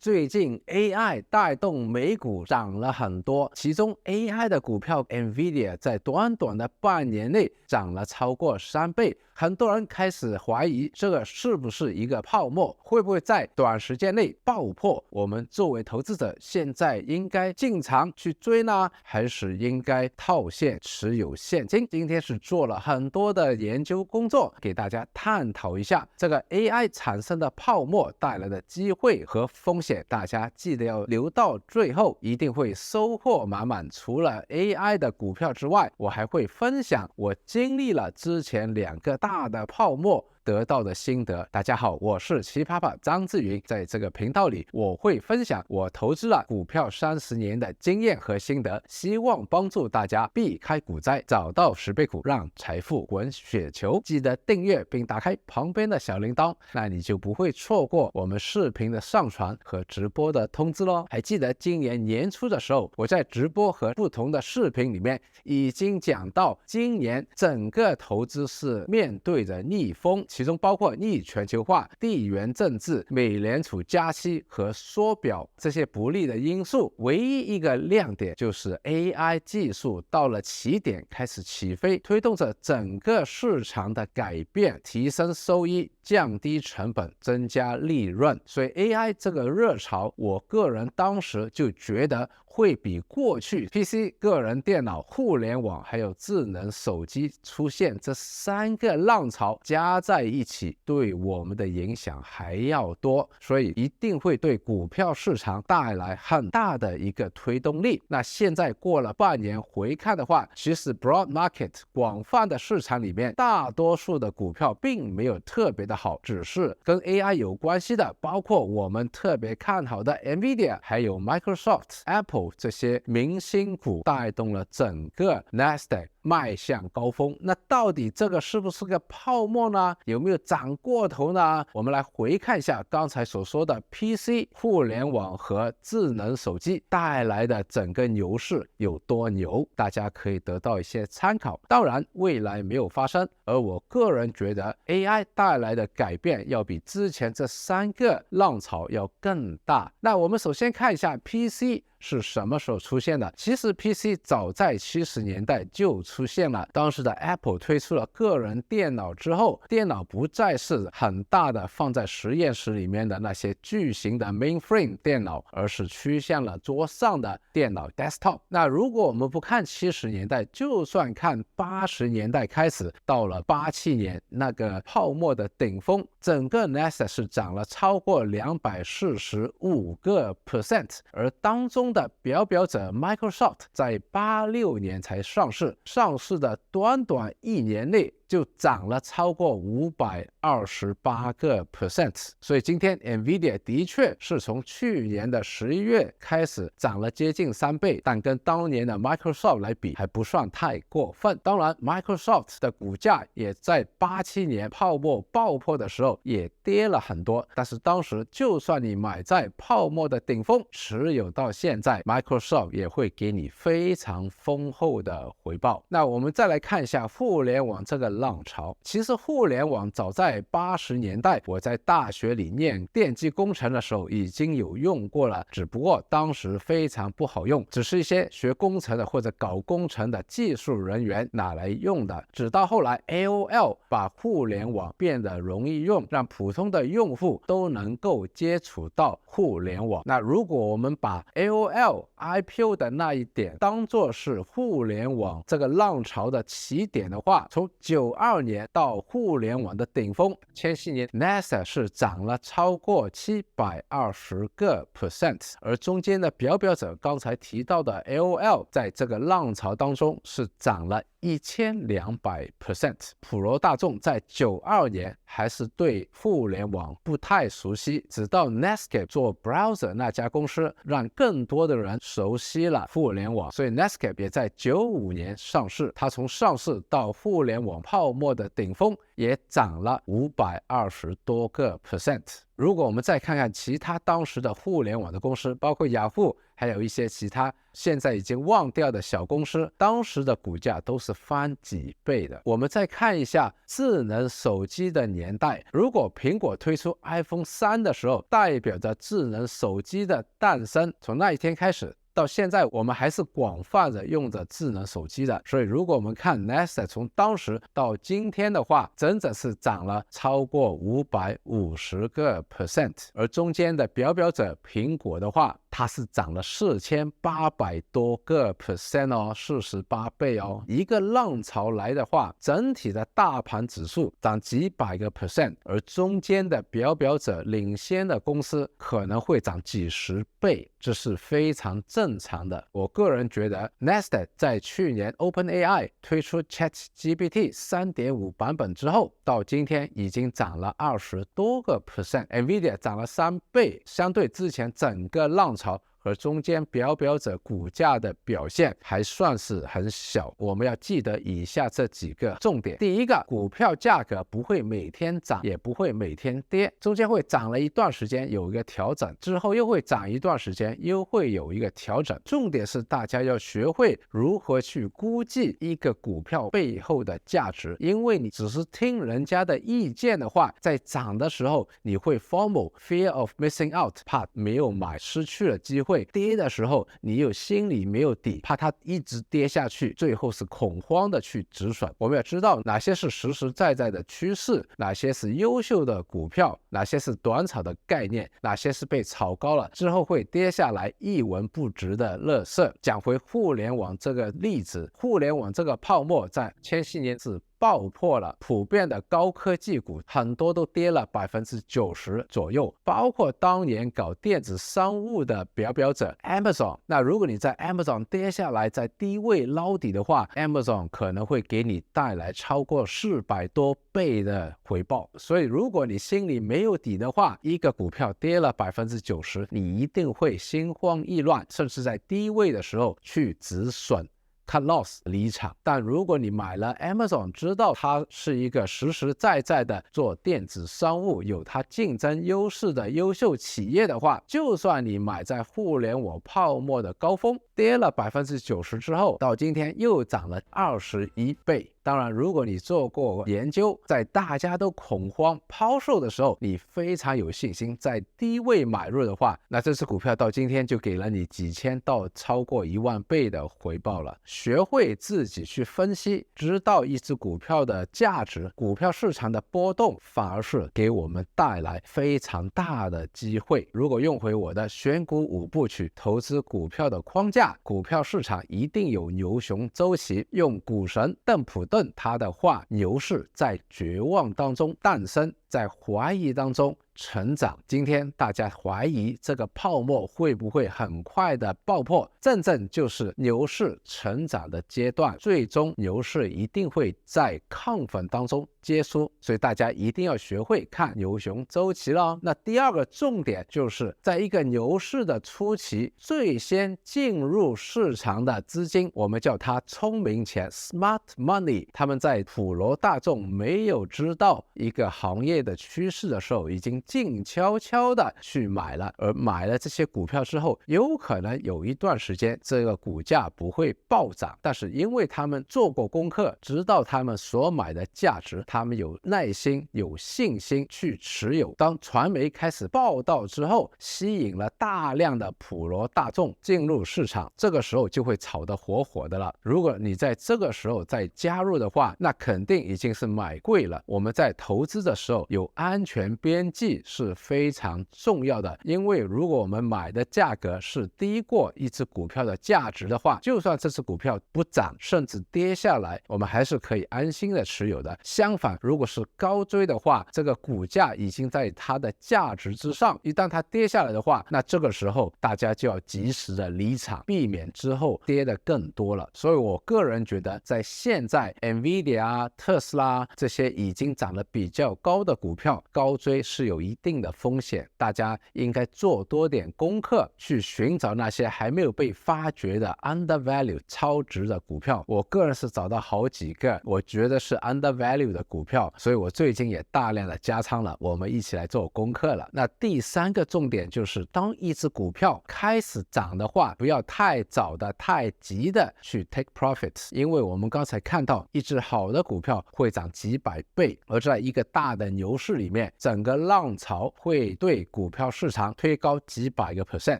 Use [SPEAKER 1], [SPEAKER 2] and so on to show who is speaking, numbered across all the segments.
[SPEAKER 1] 最近 AI 带动美股涨了很多，其中 AI 的股票 NVIDIA 在短短的半年内涨了超过3倍，很多人开始怀疑这个是不是一个泡沫，会不会在短时间内爆破？我们作为投资者，现在应该进场去追呢，还是应该套现持有现金？今天是做了很多的研究工作，给大家探讨一下这个 AI 产生的泡沫带来的机会和风险，大家记得要留到最后，一定会收获满满。除了 AI 的股票之外，我还会分享我经历了之前2个大的泡沫得到的心得。大家好，我是奇葩爸张志云，在这个频道里，我会分享我投资了股票30年的经验和心得，希望帮助大家避开股灾，找到10倍股，让财富滚雪球。记得订阅并打开旁边的小铃铛，那你就不会错过我们视频的上传和直播的通知咯。还记得今年年初的时候，我在直播和不同的视频里面已经讲到，今年整个投资是面对着逆风，其中包括逆全球化、地缘政治、美联储加息和缩表这些不利的因素。唯一一个亮点就是 AI 技术到了起点开始起飞，推动着整个市场的改变，提升收益，降低成本，增加利润。所以 AI 这个热潮，我个人当时就觉得会比过去 PC、个人电脑、互联网还有智能手机出现这3个浪潮加在一起，对我们的影响还要多，所以一定会对股票市场带来很大的一个推动力。那现在过了半年回看的话，其实 broad market 广泛的市场里面，大多数的股票并没有特别的好，只是跟 AI 有关系的，包括我们特别看好的 NVIDIA 还有 Microsoft、Apple 这些明星股带动了整个 Nasdaq 迈向高峰。那到底这个是不是个泡沫呢？有没有涨过头呢？我们来回看一下刚才所说的 PC、互联网和智能手机带来的整个牛市有多牛，大家可以得到一些参考。当然未来没有发生，而我个人觉得 AI 带来的改变要比之前这3个浪潮要更大。那我们首先看一下 PC是什么时候出现的？其实 PC 早在70年代就出现了，当时的 Apple 推出了个人电脑之后，电脑不再是很大的放在实验室里面的那些巨型的 mainframe 电脑，而是趋向了桌上的电脑 desktop。 那如果我们不看70年代，就算看80年代开始，到了87年那个泡沫的顶峰，整个 Nasdaq 是涨了超过245%，而当中的表者 Microsoft 在86年才上市，上市的短1年内就涨了超过528%，所以今天 NVIDIA 的确是从去年的11月开始涨了接近3倍，但跟当年的 Microsoft 来比还不算太过分。当然 Microsoft 的股价也在87年泡沫爆破的时候也跌了很多，但是当时就算你买在泡沫的顶峰，持有到现在， Microsoft 也会给你非常丰厚的回报。那我们再来看一下互联网这个浪潮。其实互联网早在80年代，我在大学里念电机工程的时候已经有用过了，只不过当时非常不好用，只是一些学工程的或者搞工程的技术人员拿来用的。直到后来 AOL 把互联网变得容易用，让普通的用户都能够接触到互联网。那如果我们把 AOL IPO 的那一点当作是互联网这个浪潮的起点的话，从92年到互联网的顶峰千禧年 ，Nasdaq 是涨了超过720%，而中间的表者刚才提到的 AOL 在这个浪潮当中是涨了1200%。普罗大众在92年还是对互联网不太熟悉，直到 Netscape 做 browser 那家公司让更多的人熟悉了互联网，所以 Netscape 也在95年上市。它从上市到互联网泡沫的顶峰也涨了520多个 percent。如果我们再看看其他当时的互联网的公司，包括雅虎，还有一些其他现在已经忘掉的小公司，当时的股价都是翻几倍的。我们再看一下智能手机的年代，如果苹果推出 iPhone 3的时候，代表着智能手机的诞生，从那一天开始到现在，我们还是广泛的用着智能手机的。所以如果我们看 Nasdaq 从当时到今天的话，真的是涨了超过550个 percent。而中间的表者苹果的话，它是涨了4800多个 percent 哦，48倍哦。一个浪潮来的话，整体的大盘指数涨几百个 percent， 而中间的表者领先的公司可能会涨几十倍，这是非常正常的。我个人觉得 Nasdaq 在去年 OpenAI 推出 ChatGPT 3.5 版本之后，到今天已经涨了20多个 percent，NVIDIA 涨了3倍，相对之前整个浪潮和中间表者股价的表现还算是很小。我们要记得以下这几个重点。第一个，股票价格不会每天涨，也不会每天跌，中间会涨了一段时间有一个调整，之后又会涨一段时间又会有一个调整。重点是大家要学会如何去估计一个股票背后的价值，因为你只是听人家的意见的话，在涨的时候你会 FOMO fear of missing out， 怕没有买失去了机会，跌的时候你有心里没有底，怕它一直跌下去，最后是恐慌的去止损。我们要知道哪些是实实在在的趋势，哪些是优秀的股票，哪些是短炒的概念，哪些是被炒高了之后会跌下来一文不值的垃圾。讲回互联网这个例子，互联网这个泡沫在千禧年是爆破了，普遍的高科技股很多都跌了90%左右，包括当年搞电子商务的表者 Amazon。 那如果你在 Amazon 跌下来，在低位捞底的话， Amazon 可能会给你带来超过400多倍的回报。所以如果你心里没有底的话，一个股票跌了90%，你一定会心慌意乱，甚至在低位的时候去止损cut loss 离场。但如果你买了 Amazon， 知道它是一个实实在在的做电子商务，有它竞争优势的优秀企业的话，就算你买在互联网泡沫的高峰，跌了90%之后，到今天又涨了21倍。当然如果你做过研究，在大家都恐慌抛售的时候，你非常有信心在低位买入的话，那这只股票到今天就给了你几千到超过10000倍的回报了。学会自己去分析，知道一只股票的价值，股票市场的波动反而是给我们带来非常大的机会。如果用回我的选股5部曲投资股票的框架，股票市场一定有牛熊周期，用股神邓普顿他的话，牛市在绝望当中诞生，在怀疑当中成长。今天大家怀疑这个泡沫会不会很快的爆破，正就是牛市成长的阶段，最终牛市一定会在亢奋当中结束。所以大家一定要学会看牛熊周期了。那第二个重点就是在一个牛市的初期，最先进入市场的资金，我们叫它聪明钱 smart money， 他们在普罗大众没有知道一个行业的趋势的时候，已经静悄悄的去买了，而买了这些股票之后，有可能有一段时间这个股价不会暴涨，但是因为他们做过功课，知道他们所买的价值，他们有耐心有信心去持有。当传媒开始报道之后，吸引了大量的普罗大众进入市场，这个时候就会炒得火火的了。如果你在这个时候再加入的话，那肯定已经是买贵了。我们在投资的时候有安全边际是非常重要的，因为如果我们买的价格是低过一只股票的价值的话，就算这只股票不涨甚至跌下来，我们还是可以安心的持有的。相反，如果是高追的话，这个股价已经在它的价值之上，一旦它跌下来的话，那这个时候大家就要及时的离场，避免之后跌得更多了。所以我个人觉得在现在 NVIDIA 特斯拉这些已经涨得比较高的股票，高追是有一定的风险，大家应该做多点功课，去寻找那些还没有被发掘的 undervalue 超值的股票。我个人是找到好几个我觉得是 undervalue 的股票，所以我最近也大量的加仓了，我们一起来做功课了。那第三个重点就是，当一只股票开始涨的话，不要太早的太急的去 take profits， 因为我们刚才看到一只好的股票会涨几百倍，而在一个大的牛市里面，整个浪潮会对股票市场推高几百个 percent，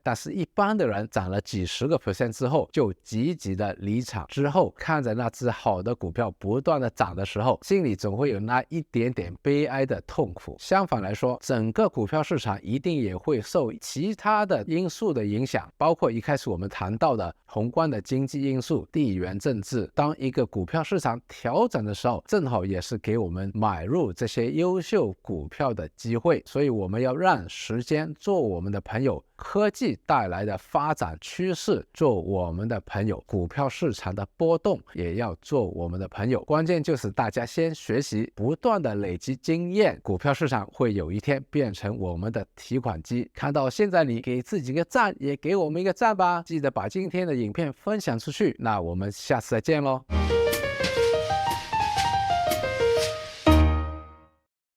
[SPEAKER 1] 但是一般的人涨了几十个 percent 之后就积极的离场，之后看着那只好的股票不断的涨的时候，心里总会有那一点点悲哀的痛苦。相反来说，整个股票市场一定也会受其他的因素的影响，包括一开始我们谈到的宏观的经济因素、地缘政治。当一个股票市场调整的时候，正好也是给我们买入这些优秀股票的机会，所以我们要让时间做我们的朋友，科技带来的发展趋势做我们的朋友，股票市场的波动也要做我们的朋友。关键就是大家先学习，不断的累积经验，股票市场会有一天变成我们的提款机。看到现在你给自己一个赞，也给我们一个赞吧，记得把今天的影片分享出去，那我们下次再见咯。